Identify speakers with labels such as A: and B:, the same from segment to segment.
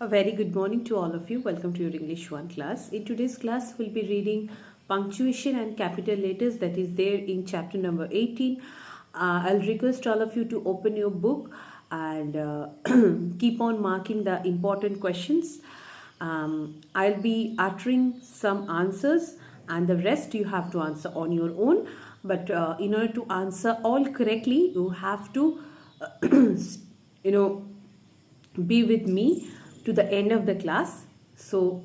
A: A very good morning to all of you. Welcome to your English 1 class. In today's class, we'll be reading punctuation and capital letters that is there in chapter number 18. I'll request all of you to open your book and keep on marking the important questions. I'll be uttering some answers and the rest you have to answer on your own. But in order to answer all correctly, you have to, be with me to the end of the class. So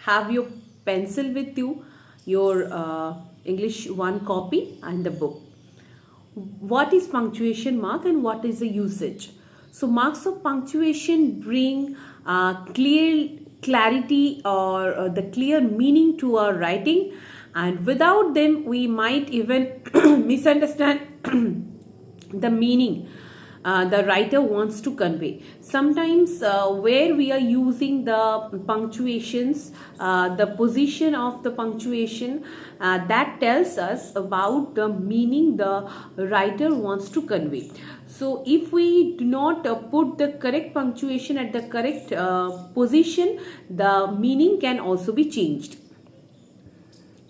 A: have your pencil with you, your English 1 copy and the book. What is punctuation mark and what is the usage? So marks of punctuation bring clarity or the clear meaning to our writing, and without them we might even misunderstand the meaning the writer wants to convey. Sometimes where we are using the punctuations, the position of the punctuation, that tells us about the meaning the writer wants to convey. So if we do not put the correct punctuation at the correct position, the meaning can also be changed.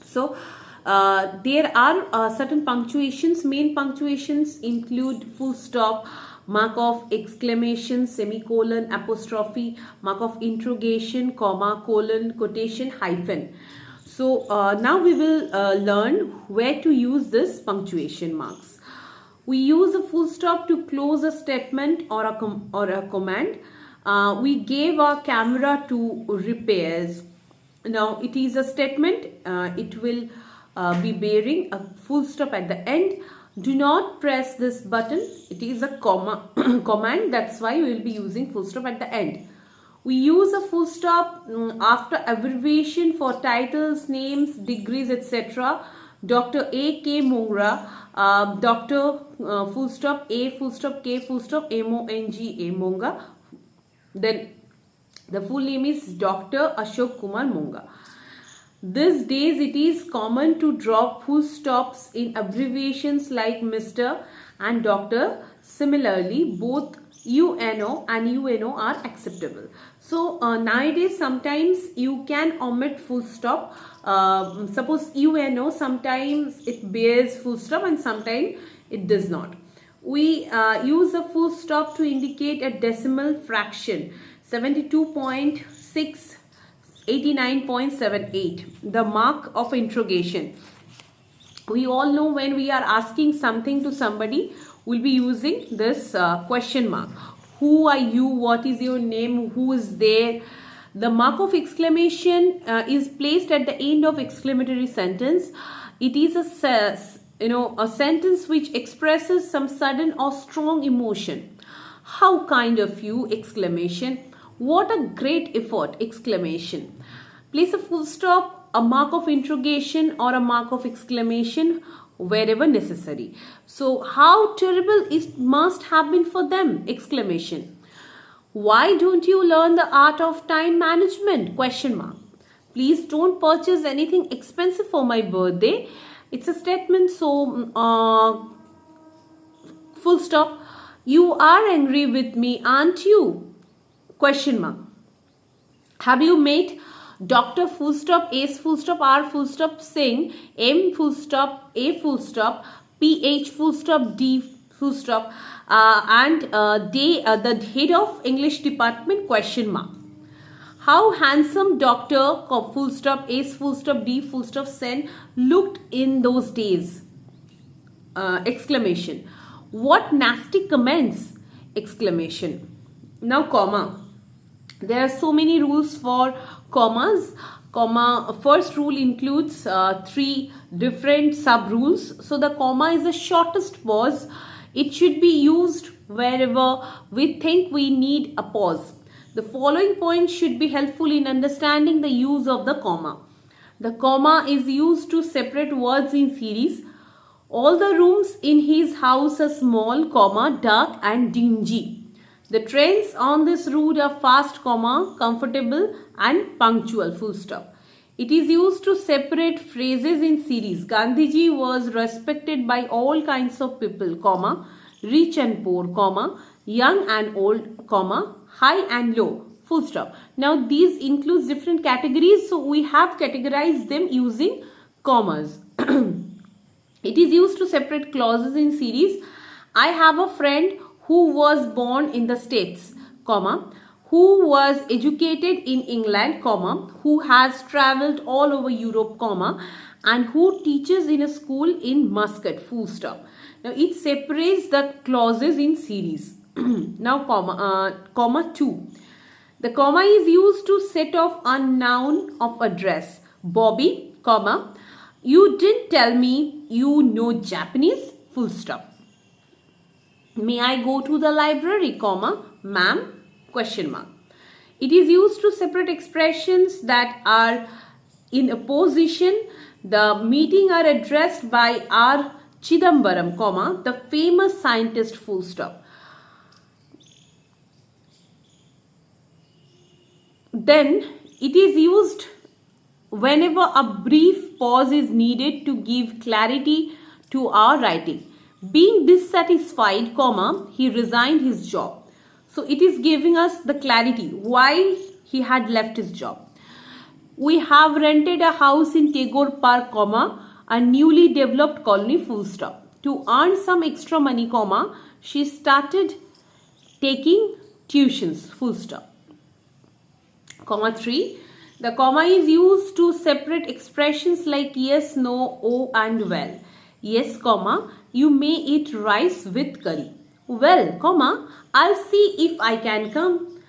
A: So there are certain punctuations. Main punctuations include full stop, mark of exclamation, semicolon, apostrophe, mark of interrogation, comma, colon, quotation, hyphen. So now we will learn where to use this punctuation marks. We use a full stop to close a statement or a command. We gave our camera to repairs. Now it is a statement. It will be bearing a full stop at the end. Do not press this button. It is a comma command. That's why we will be using full stop at the end. We use a full stop after abbreviation for titles, names, degrees, etc. Dr. A. K. Mongra, Dr. Full stop A. Full stop K. Full stop M-O-N-G-A Monga. Then the full name is Dr. Ashok Kumar Monga. These days it is common to drop full stops in abbreviations like Mr. and Dr. Similarly, both UNO and UNO are acceptable. So nowadays sometimes you can omit full stop. Suppose UNO, sometimes it bears full stop and sometimes it does not. We use a full stop to indicate a decimal fraction. 72.6 89.78, the mark of interrogation. We all know when we are asking something to somebody, we'll be using this question mark. Who are you? What is your name? Who is there? The mark of exclamation is placed at the end of exclamatory sentence. It is a sentence which expresses some sudden or strong emotion. How kind of you! Exclamation. What a great effort! Exclamation. Place a full stop, a mark of interrogation or a mark of exclamation wherever necessary. So how terrible it must have been for them! Exclamation. Why don't you learn the art of time management? Question mark. Please don't purchase anything expensive for my birthday. It's a statement, so full stop. You are angry with me, aren't you? Question mark. Have you made Dr. full stop, S full stop, R full stop, Singh, M full stop, A full stop, PH full stop, D full stop, and the head of English department? Question mark. How handsome Dr. full stop, S full stop, D full stop, Sen looked in those days! Exclamation. What nasty comments! Exclamation. Now comma. There are so many rules for commas. Comma, first rule includes 3 different sub rules. So the comma is the shortest pause. It should be used wherever we think we need a pause. The following points should be helpful in understanding the use of the comma. The comma is used to separate words in series. All the rooms in his house are small, comma, dark and dingy. The trains on this route are fast, comma, comfortable and punctual, full stop. It is used to separate phrases in series. Gandhiji was respected by all kinds of people, comma, rich and poor, comma, young and old, comma, high and low, full stop. Now these includes different categories, so we have categorized them using commas. It is used to separate clauses in series. I have a friend who was born in the States, comma, who was educated in England, comma, who has travelled all over Europe, comma, and who teaches in a school in Muscat, full stop. Now it separates the clauses in series. Now comma 2. The comma is used to set off a noun of address. Bobby, comma, you didn't tell me you know Japanese, full stop. May I go to the library, comma, ma'am, question mark. It is used to separate expressions that are in opposition. The meeting are addressed by R. Chidambaram, comma, the famous scientist, full stop. Then it is used whenever a brief pause is needed to give clarity to our writing. Being dissatisfied, comma, he resigned his job. So it is giving us the clarity why he had left his job. We have rented a house in Tagore Park, comma, a newly developed colony, full stop. To earn some extra money, comma, she started taking tuitions, full stop. Comma 3. The comma is used to separate expressions like yes, no, oh and well. Yes, comma, you may eat rice with curry. Well, comma, I'll see if I can come.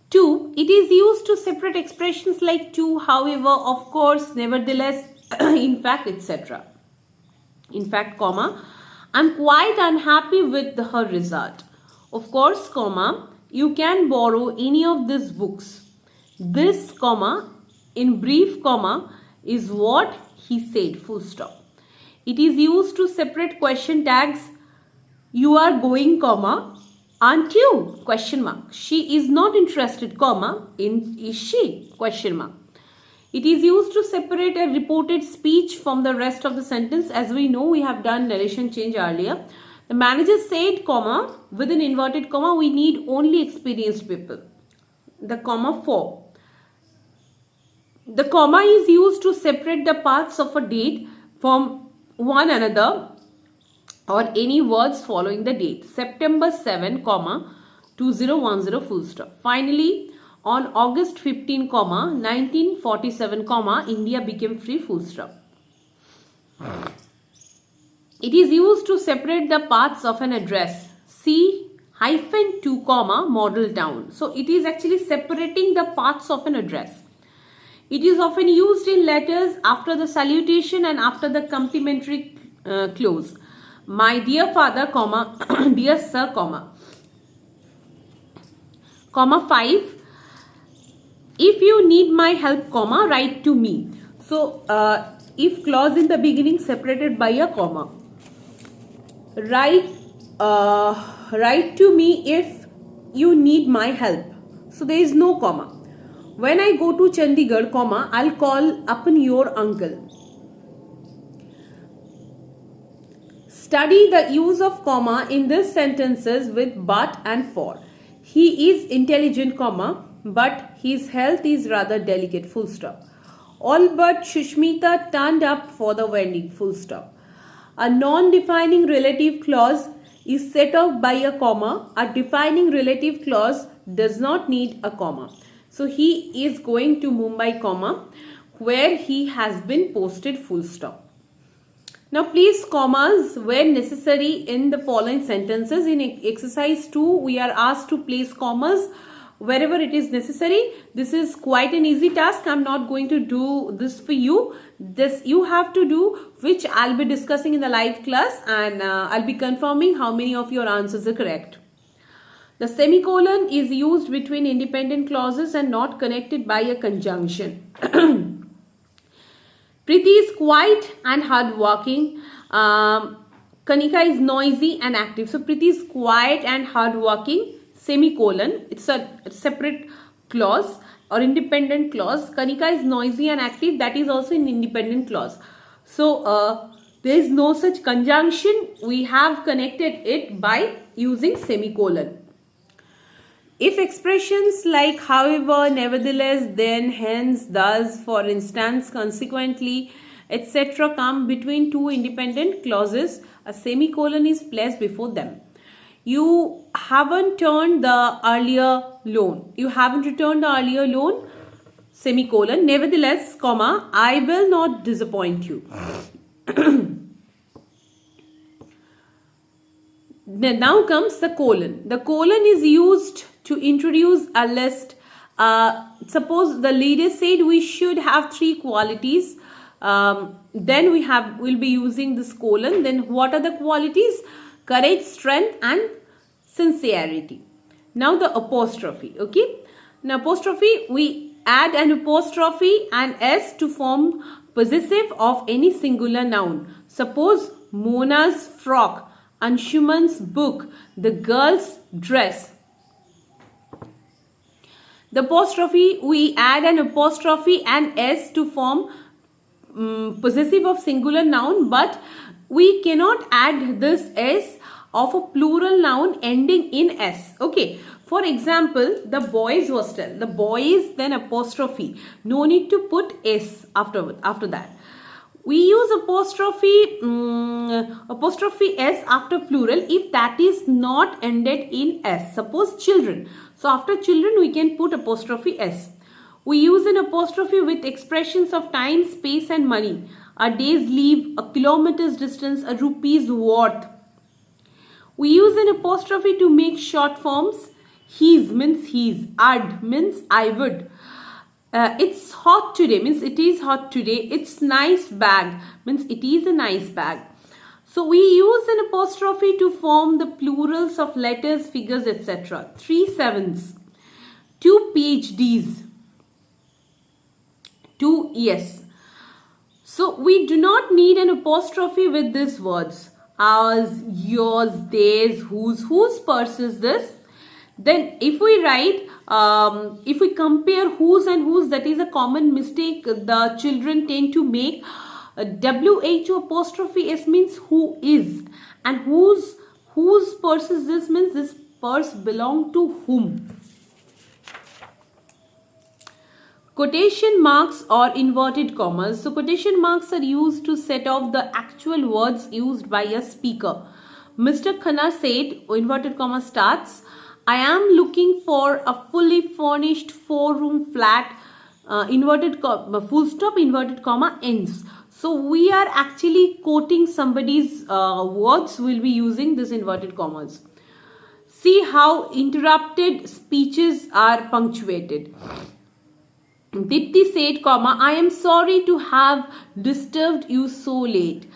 A: 2. It is used to separate expressions like to, however, of course, nevertheless, in fact, etc. In fact, comma, I'm quite unhappy with her result. Of course, comma, you can borrow any of these books. This, comma, in brief, comma, is what he said, full stop. It is used to separate question tags. You are going, comma, aren't you? Question mark. She is not interested, comma, is she? Question mark. It is used to separate a reported speech from the rest of the sentence. As we know, we have done narration change earlier. The manager said, comma, with an inverted comma, we need only experienced people. The comma 4. The comma is used to separate the parts of a date from one another or any words following the date. September 7, comma, 2010, full stop. Finally, on August 15, comma, 1947, comma, India became free, full stop. It is used to separate the parts of an address. C-2, comma, model town. So it is actually separating the parts of an address. It is often used in letters after the salutation and after the complimentary close. My dear father, comma, dear sir, comma. Comma 5. If you need my help, comma, write to me. So, if clause in the beginning separated by a comma. Write to me if you need my help. So, there is no comma. When I go to Chandigarh, comma, I'll call upon your uncle. Study the use of comma in these sentences with but and for. He is intelligent, comma, but his health is rather delicate, full stop. All but Shushmita turned up for the wedding, full stop. A non-defining relative clause is set off by a comma. A defining relative clause does not need a comma. So he is going to Mumbai, comma, where he has been posted, full stop. Now place commas where necessary in the following sentences. In exercise 2, we are asked to place commas wherever it is necessary. This is quite an easy task. I'm not going to do this for you. This you have to do, which I'll be discussing in the live class, and I'll be confirming how many of your answers are correct. The semicolon is used between independent clauses and not connected by a conjunction. Priti is quiet and hardworking. Kanika is noisy and active. So Priti is quiet and hardworking, semicolon. It's a separate clause or independent clause. Kanika is noisy and active. That is also an independent clause. So there is no such conjunction. We have connected it by using semicolon. If expressions like however, nevertheless, then, hence, thus, for instance, consequently, etc. come between two independent clauses, a semicolon is placed before them. You haven't turned the earlier loan. You haven't returned the earlier loan, semicolon, nevertheless, comma, I will not disappoint you. Now comes the colon. The colon is used to introduce a list. Suppose the leader said we should have 3 qualities. Then we'll be using this colon. Then what are the qualities? Courage, strength, and sincerity. Now the apostrophe. Okay. Now apostrophe, we add an apostrophe and s to form possessive of any singular noun. Suppose Mona's frock, Anshuman's book, the girl's dress. The apostrophe, we add an apostrophe and s to form possessive of singular noun, but we cannot add this s of a plural noun ending in s. Okay. For example, the boys' hostel. The boys, then apostrophe. No need to put s after that. We use apostrophe s after plural if that is not ended in s. Suppose children. So after children we can put apostrophe s. We use an apostrophe with expressions of time, space and money. A day's leave, a kilometer's distance, a rupee's worth. We use an apostrophe to make short forms. His means his. I'd means I would. It's hot today means it is hot today. It's nice bag means it is a nice bag. So we use an apostrophe to form the plurals of letters, figures, etc. 3 sevens, 2 PhDs, 2 yes. So we do not need an apostrophe with these words. Ours, yours, theirs, whose purse is this? Then if we write, if we compare whose and whose, that is a common mistake the children tend to make. WHO apostrophe S means who is, and whose purse is this means this purse belong to whom. Quotation marks or inverted commas. So quotation marks are used to set off the actual words used by a speaker. Mr. Khanna said, inverted comma starts, I am looking for a fully furnished 4-room flat, inverted comma, full stop, inverted comma ends. So we are actually quoting somebody's words. We'll be using this inverted commas. See how interrupted speeches are punctuated. Dipti said, comma, I am sorry to have disturbed you so late.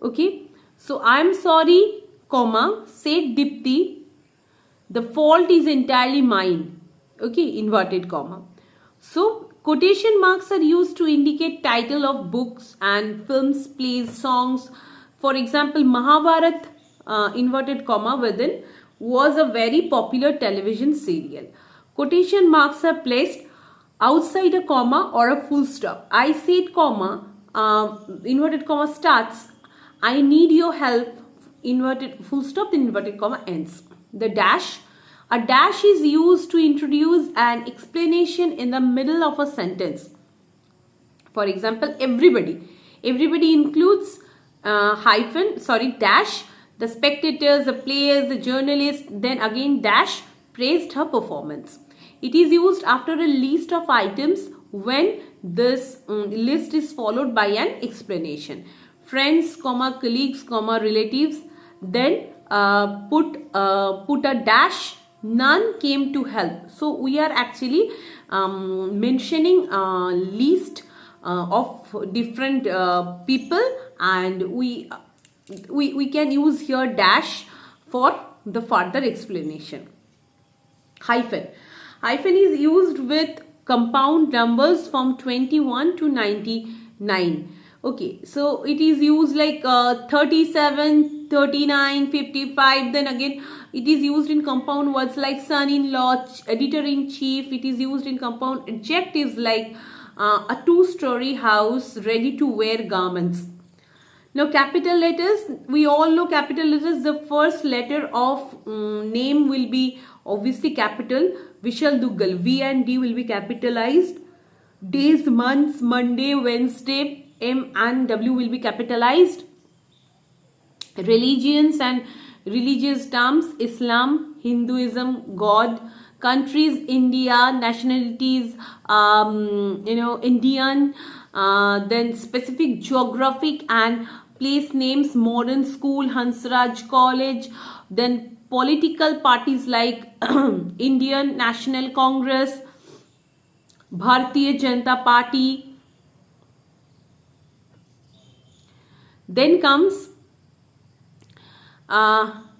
A: Okay. So I am sorry, comma, said Dipti. The fault is entirely mine. Okay, inverted comma. So quotation marks are used to indicate title of books and films, plays, songs. For example, Mahabharat, inverted comma within, was a very popular television serial. Quotation marks are placed outside a comma or a full stop. I said comma, inverted comma starts. I need your help, inverted full stop, then inverted comma ends. The dash. A dash is used to introduce an explanation in the middle of a sentence. For example, everybody. Everybody includes dash. The spectators, the players, the journalists, then again dash, praised her performance. It is used after a list of items when this list is followed by an explanation. Friends, comma, colleagues, comma, relatives, then put a dash. None came to help. So we are actually mentioning list of different people, and we can use here dash for the further explanation. Hyphen. Hyphen is used with compound numbers from 21 to 99. Okay, so it is used like 37, 39, 55. Then again, it is used in compound words like son-in-law, editor-in-chief. It is used in compound adjectives like a 2-story house, ready-to-wear garments. Now, capital letters. We all know capital letters. The first letter of name will be obviously capital. Vishaldugal, V and D will be capitalized. Days, months, Monday, Wednesday, M and W will be capitalized. Religions and religious terms, Islam, Hinduism, God. Countries, India. Nationalities, Indian. Then specific geographic and place names, modern school, Hansraj College. Then political parties like Indian National Congress, Bharatiya Janata Party. Then comes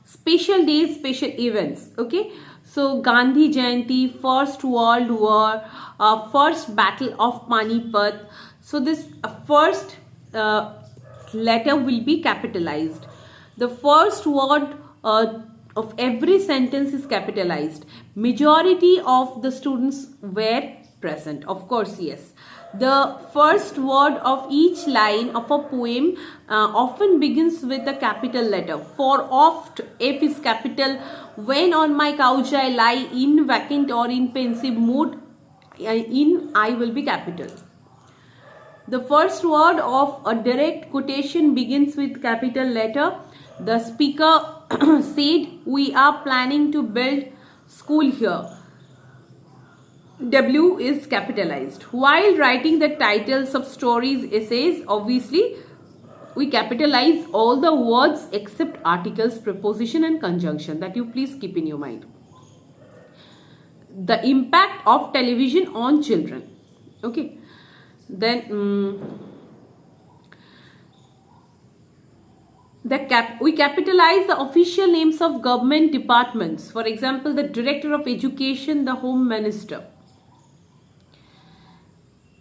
A: special days, special events. Okay, so Gandhi Jayanti, First World War, First Battle of Panipat. So this first letter will be capitalized. The first word of every sentence is capitalized. Majority of the students were present. Of course, yes. The first word of each line of a poem often begins with a capital letter. For oft, F is capital. When on my couch I lie, in vacant or in pensive mood, in I will be capital. The first word of a direct quotation begins with capital letter. The speaker said, we are planning to build school here. W is capitalized. While writing the titles of stories, essays, obviously we capitalize all the words except articles, preposition and conjunction. That you please keep in your mind. The impact of television on children. Okay. Then we capitalize the official names of government departments. For example, the Director of Education, the Home Minister.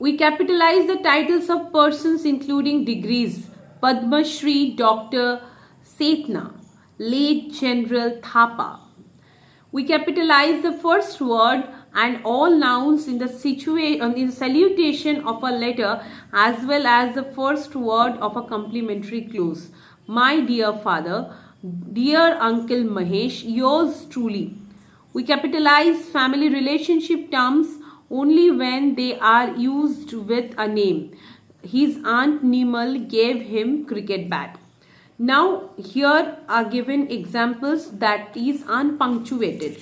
A: We capitalize the titles of persons including degrees. Padma Shri, Dr. Setna, late General Thapa. We capitalize the first word and all nouns in the salutation of a letter as well as the first word of a complimentary clause. My dear father, dear Uncle Mahesh, yours truly. We capitalize family relationship terms only when they are used with a name. His aunt Nimal gave him cricket bat. Now here are given examples that is unpunctuated.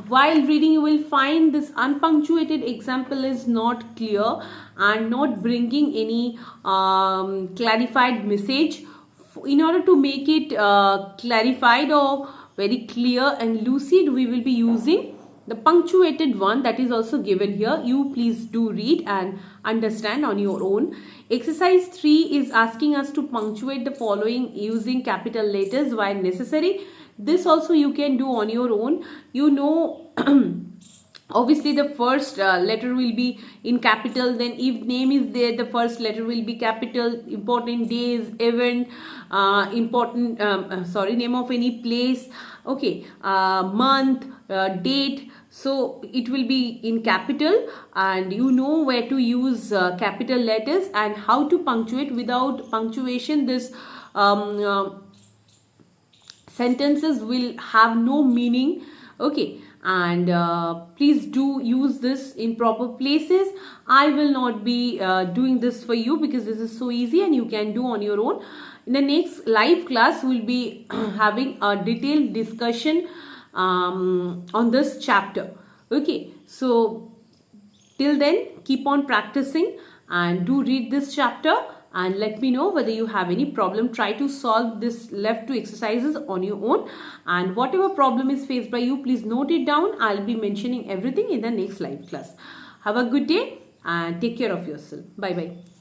A: While reading you will find this unpunctuated example is not clear and not bringing any clarified message. In order to make it clarified or very clear and lucid, we will be using the punctuated one that is also given here. You please do read and understand on your own. Exercise 3 is asking us to punctuate the following using capital letters while necessary. This also you can do on your own. You know, obviously the first letter will be in capital. Then if name is there, the first letter will be capital. Important days, event, name of any place. Okay, month, date. So it will be in capital, and you know where to use capital letters and how to punctuate. Without punctuation, this sentences will have no meaning. Okay, and please do use this in proper places. I will not be doing this for you because this is so easy and you can do on your own. In the next live class, we'll be having a detailed discussion on this chapter. Okay, so till then keep on practicing and do read this chapter and let me know whether you have any problem. Try to solve this left 2 exercises on your own, and whatever problem is faced by you, please note it down. I'll be mentioning everything in the next live class. Have a good day and take care of yourself. Bye bye.